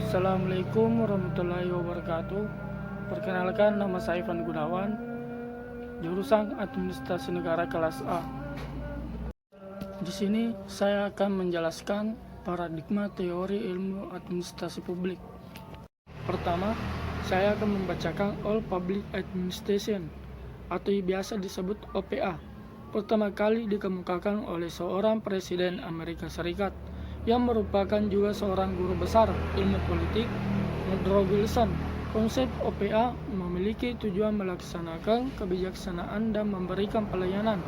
Assalamualaikum warahmatullahi wabarakatuh. Perkenalkan, nama saya Ivan Gunawan, jurusan Administrasi Negara kelas A. Di sini saya akan menjelaskan paradigma teori ilmu administrasi publik. Pertama, saya akan membacakan All Public Administration atau biasa disebut OPA. Pertama kali dikemukakan oleh seorang Presiden Amerika Serikat yang merupakan juga seorang guru besar ilmu politik, Woodrow Wilson. Konsep OPA memiliki tujuan melaksanakan kebijaksanaan dan memberikan pelayanan,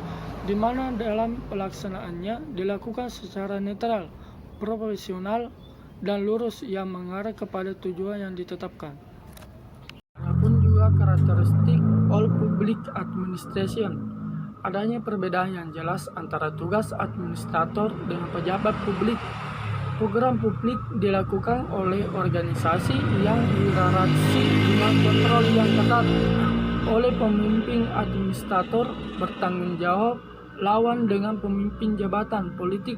di mana dalam pelaksanaannya dilakukan secara netral, profesional, dan lurus yang mengarah kepada tujuan yang ditetapkan. Adapun juga karakteristik All Public Administration, adanya perbedaan yang jelas antara tugas administrator dengan pejabat publik. Program publik dilakukan oleh organisasi yang hierarki dengan kontrol yang ketat oleh pemimpin. Administrator bertanggung jawab lawan dengan pemimpin jabatan politik.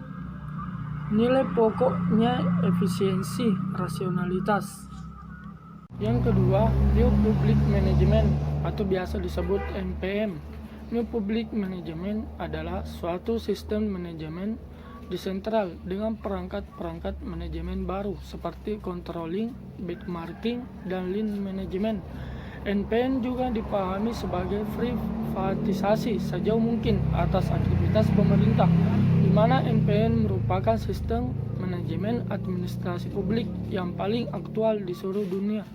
Nilai pokoknya efisiensi, rasionalitas. Yang kedua, New Public Management atau biasa disebut NPM. New Public Management adalah suatu sistem manajemen desentral dengan perangkat-perangkat manajemen baru seperti controlling, benchmarking, dan lean management. NPM juga dipahami sebagai privatisasi sejauh mungkin atas aktivitas pemerintah, di mana NPM merupakan sistem manajemen administrasi publik yang paling aktual di seluruh dunia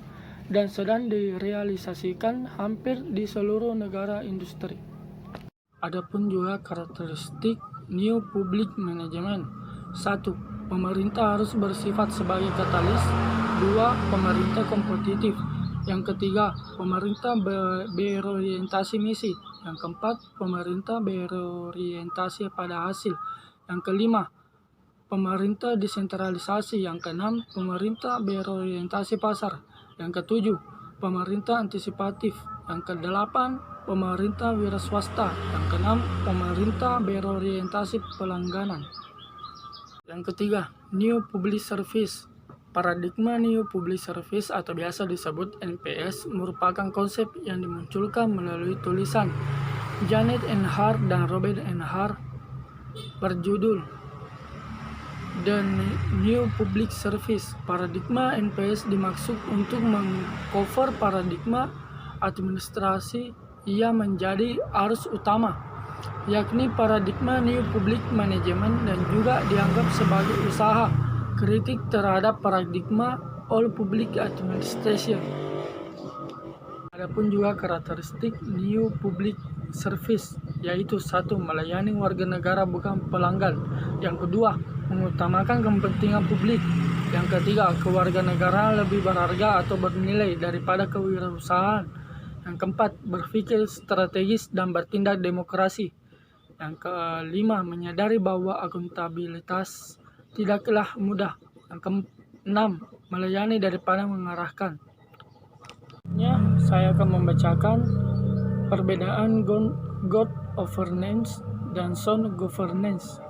dan sedang direalisasikan hampir di seluruh negara industri. Adapun juga karakteristik New Public Management. 1. Pemerintah harus bersifat sebagai katalis. 2. Pemerintah kompetitif. Yang ketiga, pemerintah berorientasi misi. Yang keempat, pemerintah berorientasi pada hasil. Yang kelima, pemerintah desentralisasi. Yang keenam, pemerintah berorientasi pasar. Yang ketujuh, pemerintah antisipatif. Yang kedelapan, pemerintah wira swasta. Yang keenam, pemerintah berorientasi pelangganan. Yang ketiga, New Public Service. Paradigma New Public Service atau biasa disebut NPS merupakan konsep yang dimunculkan melalui tulisan Janet N. Hart dan Robert N. Hart berjudul The New Public Service. Paradigma NPS dimaksud untuk mengcover paradigma administrasi yang menjadi arus utama, yakni paradigma New Public Management, dan juga dianggap sebagai usaha kritik terhadap paradigma All Public Administration. Adapun juga karakteristik New Public Service, yaitu 1. Melayani warga negara bukan pelanggan. Yang kedua, mengutamakan kepentingan publik. Yang ketiga, kewarganegaraan lebih berharga atau bernilai daripada kewirausahaan. Yang keempat, berpikir strategis dan bertindak demokrasi. Yang kelima, menyadari bahwa akuntabilitas tidaklah mudah. Yang keenam, melayani daripada mengarahkan. Saya akan membacakan perbedaan good governance dan sound governance.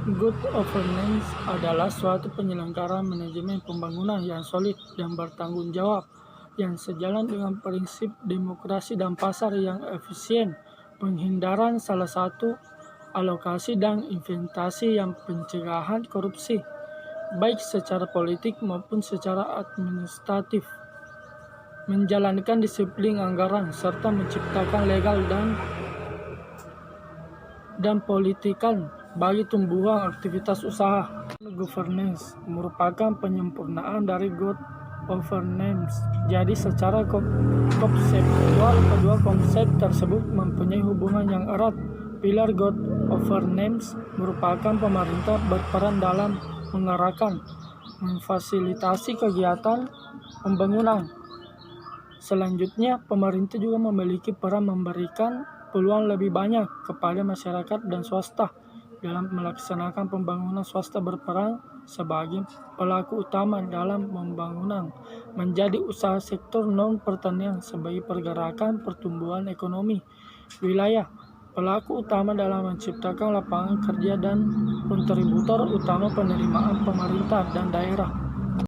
Good governance adalah suatu penyelenggaraan manajemen pembangunan yang solid dan bertanggung jawab, yang sejalan dengan prinsip demokrasi dan pasar yang efisien, penghindaran salah satu alokasi dan investasi, yang pencegahan korupsi, baik secara politik maupun secara administratif, menjalankan disiplin anggaran, serta menciptakan legal dan politikan bagi tumbuhan aktivitas usaha. Governance merupakan penyempurnaan dari good governance. Jadi secara konseptual, kedua konsep tersebut mempunyai hubungan yang erat. Pilar good governance merupakan pemerintah berperan dalam mengarahkan, memfasilitasi kegiatan pembangunan. Selanjutnya, pemerintah juga memiliki peran memberikan peluang lebih banyak kepada masyarakat dan swasta dalam melaksanakan pembangunan. Swasta berperan sebagai pelaku utama dalam pembangunan, menjadi usaha sektor non-pertanian sebagai pergerakan pertumbuhan ekonomi wilayah, pelaku utama dalam menciptakan lapangan kerja, dan kontributor utama penerimaan pemerintah dan daerah.